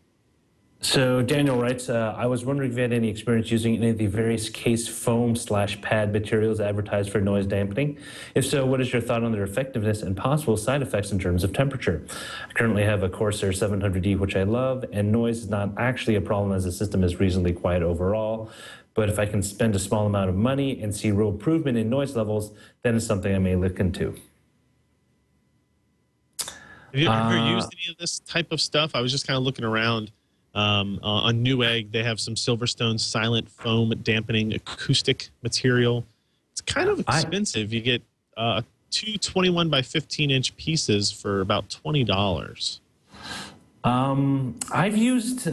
So Daniel writes, I was wondering if you had any experience using any of the various case foam / pad materials advertised for noise dampening. If so, what is your thought on their effectiveness and possible side effects in terms of temperature? I currently have a Corsair 700D, which I love, and noise is not actually a problem as the system is reasonably quiet overall. But if I can spend a small amount of money and see real improvement in noise levels, then it's something I may look into. Have you ever used any of this type of stuff? I was just kind of looking around. On Newegg, they have some Silverstone silent foam dampening acoustic material. It's kind of expensive. You get two 21 by 15-inch pieces for about $20. I've used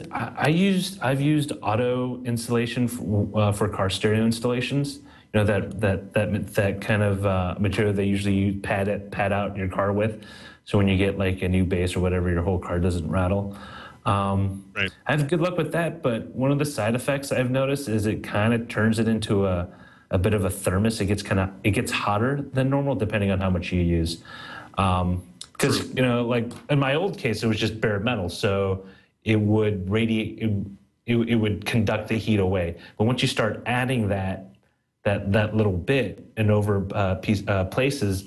auto insulation for car stereo installations. You know, that kind of material they usually use pad out your car with, so when you get like a new bass or whatever, your whole car doesn't rattle. Right. I have good luck with that, but one of the side effects I've noticed is it kind of turns it into a bit of a thermos. It gets hotter than normal depending on how much you use. Because you know, like in my old case, it was just bare metal, so it would radiate. It would conduct the heat away. But once you start adding that little bit in over places,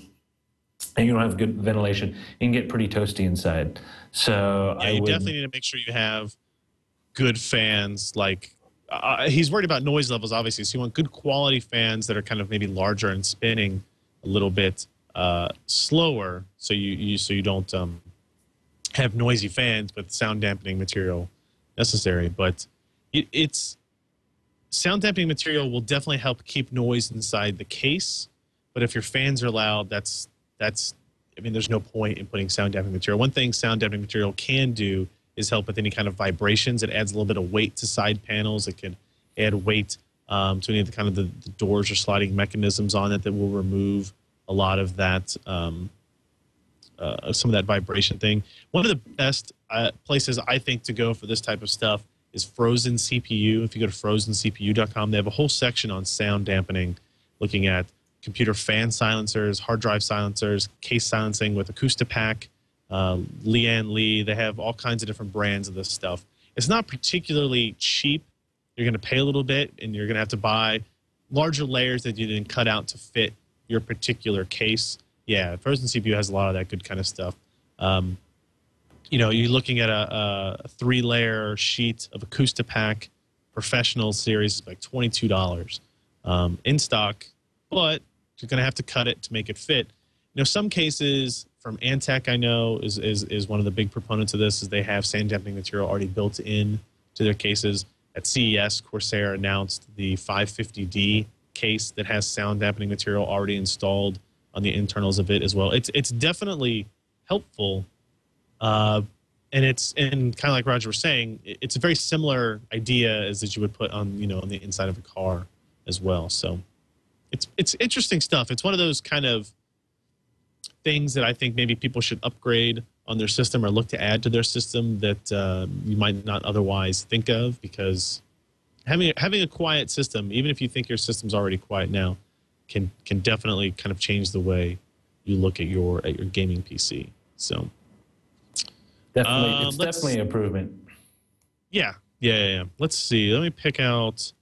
and you don't have good ventilation, you can get pretty toasty inside. So yeah, you definitely need to make sure you have good fans. Like he's worried about noise levels, obviously. So you want good quality fans that are kind of maybe larger and spinning a little bit slower, so you don't have noisy fans, but sound dampening material necessary. But it's sound dampening material will definitely help keep noise inside the case. But if your fans are loud, that's I mean, there's no point in putting sound dampening material. One thing sound dampening material can do is help with any kind of vibrations. It adds a little bit of weight to side panels. It can add weight to any of the kind of the doors or sliding mechanisms on it that will remove a lot of that, some of that vibration thing. One of the best places I think to go for this type of stuff is Frozen CPU. If you go to frozencpu.com, they have a whole section on sound dampening, looking at computer fan silencers, hard drive silencers, case silencing with Acoustipack, Lian Li. They have all kinds of different brands of this stuff. It's not particularly cheap. You're going to pay a little bit, and you're going to have to buy larger layers that you then cut out to fit your particular case. Yeah, Frozen CPU has a lot of that good kind of stuff. You know, you're looking at a 3-layer sheet of Acoustipack Professional series, like $22 in stock, but you're going to have to cut it to make it fit. You know, some cases from Antec, I know, is one of the big proponents of this, is they have sound dampening material already built in to their cases. At CES, Corsair announced the 550D case that has sound dampening material already installed on the internals of it as well. It's definitely helpful, and kind of like Roger was saying, it's a very similar idea as that you would put on on the inside of a car as well. So it's interesting stuff. It's one of those kind of things that I think maybe people should upgrade on their system or look to add to their system that you might not otherwise think of, because having a quiet system, even if you think your system's already quiet now, can definitely kind of change the way you look at your gaming PC. So definitely, it's definitely an improvement. Yeah. Let's see. Let me pick out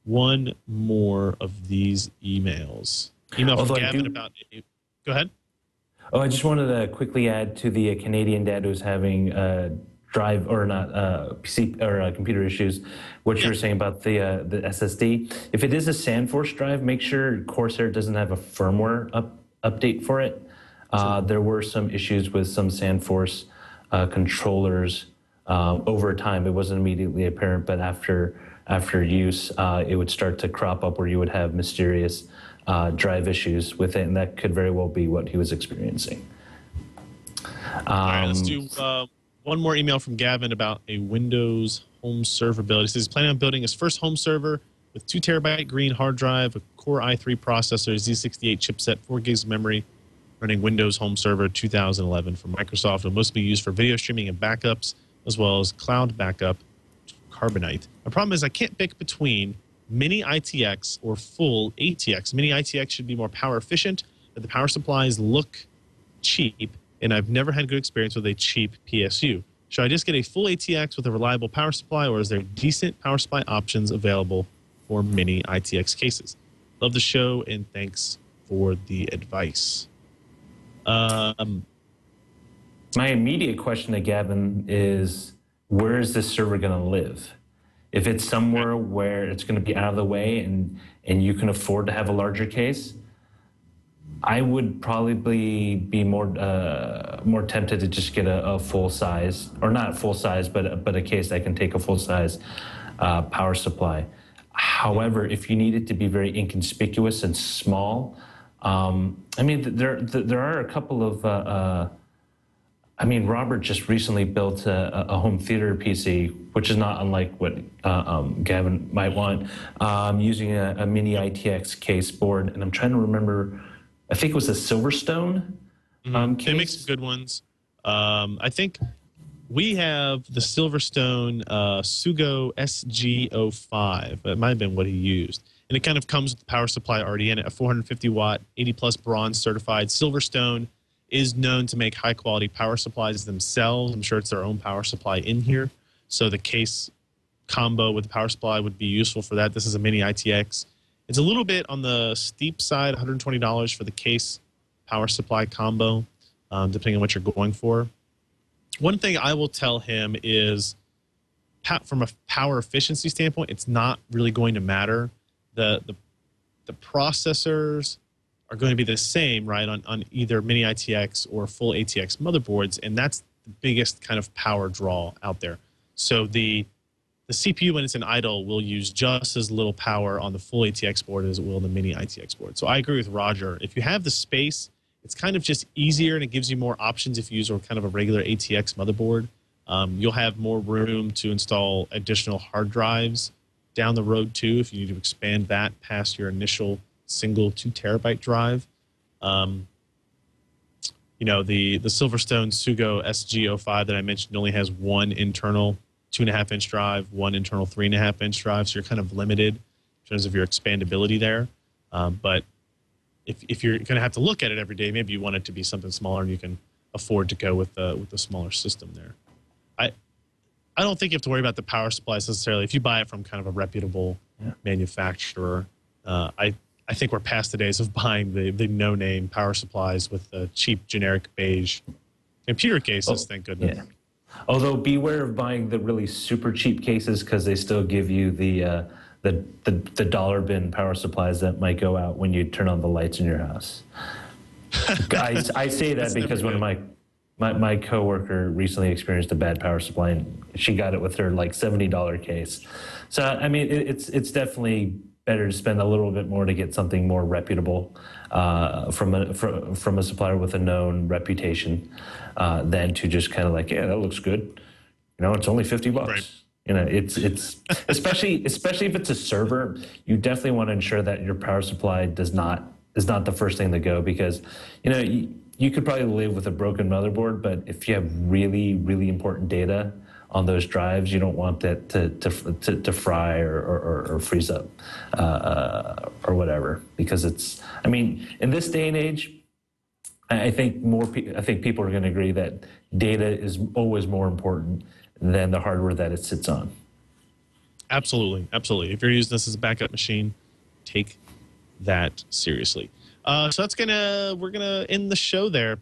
one more of these emails. Email from Gavin about. Go ahead. Oh, I just wanted to quickly add to the Canadian dad who's having drive or not PC or computer issues. What you were saying about the SSD. If it is a SandForce drive, make sure Corsair doesn't have a firmware update for it. There were some issues with some SandForce controllers over time. It wasn't immediately apparent, but after use, it would start to crop up where you would have mysterious drive issues with it, and that could very well be what he was experiencing. All right, let's do one more email from Gavin about a Windows home server build. He says he's planning on building his first home server with 2 terabyte green hard drive, a Core i3 processor, Z68 chipset, 4 gigs of memory, running Windows Home Server 2011 from Microsoft. It'll mostly be used for video streaming and backups, as well as cloud backup, Carbonite. The problem is I can't pick between mini ITX or full ATX. Mini ITX should be more power efficient, but the power supplies look cheap, and I've never had good experience with a cheap PSU. Should I just get a full ATX with a reliable power supply, or is there decent power supply options available for mini ITX cases? Love the show, and thanks for the advice. My immediate question to Gavin is, where is this server going to live? If it's somewhere where it's going to be out of the way and you can afford to have a larger case, I would probably be more tempted to just get a full size, or not full size, but a case that can take a full size power supply. However, if you need it to be very inconspicuous and small, I mean, there are a couple of. I mean, Robert just recently built a home theater PC, which is not unlike what Gavin might want, using a mini ITX case board. And I'm trying to remember, I think it was a Silverstone case. They make some good ones. I think we have the Silverstone Sugo SG05. That might have been what he used. And it kind of comes with the power supply already in it, a 450 watt, 80 plus bronze certified. Silverstone is known to make high quality power supplies themselves. I'm sure it's their own power supply in here. So the case combo with the power supply would be useful for that. This is a mini ITX. It's a little bit on the steep side, $120 for the case power supply combo, depending on what you're going for. One thing I will tell him is, from a power efficiency standpoint, it's not really going to matter. The processors are going to be the same, right, on either mini ITX or full ATX motherboards, and that's the biggest kind of power draw out there. So the CPU, when it's in idle, will use just as little power on the full ATX board as it will on the mini ITX board. So I agree with Roger. If you have the space, it's kind of just easier, and it gives you more options if you use kind of a regular ATX motherboard. You'll have more room to install additional hard drives down the road, too, if you need to expand that past your initial single 2 terabyte drive. You know, the Silverstone Sugo SG05 that I mentioned only has one internal 2.5 inch drive, one internal 3.5 inch drive, so you're kind of limited in terms of your expandability there. But if you're going to have to look at it every day, maybe you want it to be something smaller, and you can afford to go with the smaller system there. I don't think you have to worry about the power supplies necessarily. If you buy it from kind of a reputable manufacturer, I think we're past the days of buying the no-name power supplies with the cheap, generic, beige computer cases, thank goodness. Yeah. Although beware of buying the really super cheap cases, because they still give you the dollar bin power supplies that might go out when you turn on the lights in your house. I say that because one of my coworker recently experienced a bad power supply, and she got it with her like $70 case. So I mean, it's definitely better to spend a little bit more to get something more reputable from a supplier with a known reputation than to just kind of like, yeah, that looks good. You know, it's only $50. Right. You know, it's especially if it's a server, you definitely want to ensure that your power supply is not the first thing to go, because you know you could probably live with a broken motherboard, but if you have really, really important data on those drives, you don't want that to fry or freeze up or whatever, because it's, I mean, in this day and age, I think people are going to agree that data is always more important than the hardware that it sits on. Absolutely, absolutely. If you're using this as a backup machine, take that seriously. So we're gonna end the show there.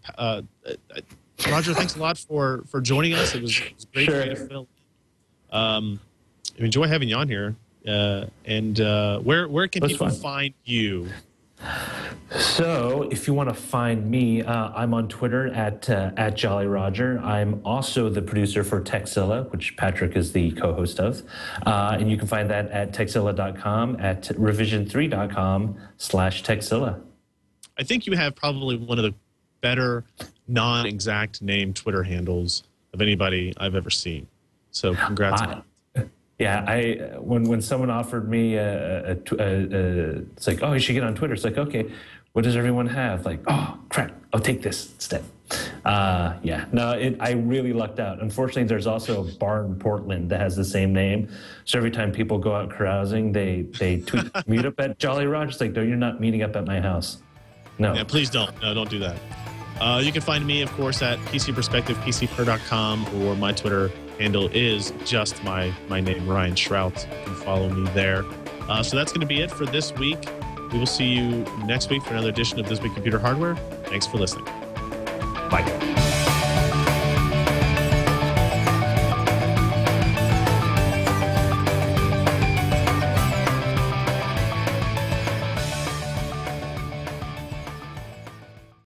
Roger, thanks a lot for joining us. It was great for you to fill. I enjoy having you on here. And where can people find you? So if you want to find me, I'm on Twitter at Jolly Roger. I'm also the producer for Techzilla, which Patrick is the co-host of. And you can find that at techzilla.com, at revision3.com/Techzilla. I think you have probably one of the better non-exact name Twitter handles of anybody I've ever seen. So congrats on that. Yeah, when someone offered me it's like, oh, you should get on Twitter. It's like, okay, what does everyone have? Like, oh, crap, I'll take this instead. Yeah, no, I really lucked out. Unfortunately, there's also a bar in Portland that has the same name. So every time people go out carousing, they tweet, meet up at Jolly Roger. It's like, no, you're not meeting up at my house. No. Yeah, please don't. No, don't do that. You can find me, of course, at PC Perspective, PCPer.com, or my Twitter handle is just my name, Ryan Shrout. You can follow me there. So that's going to be it for this week. We will see you next week for another edition of This Week Computer Hardware. Thanks for listening. Bye.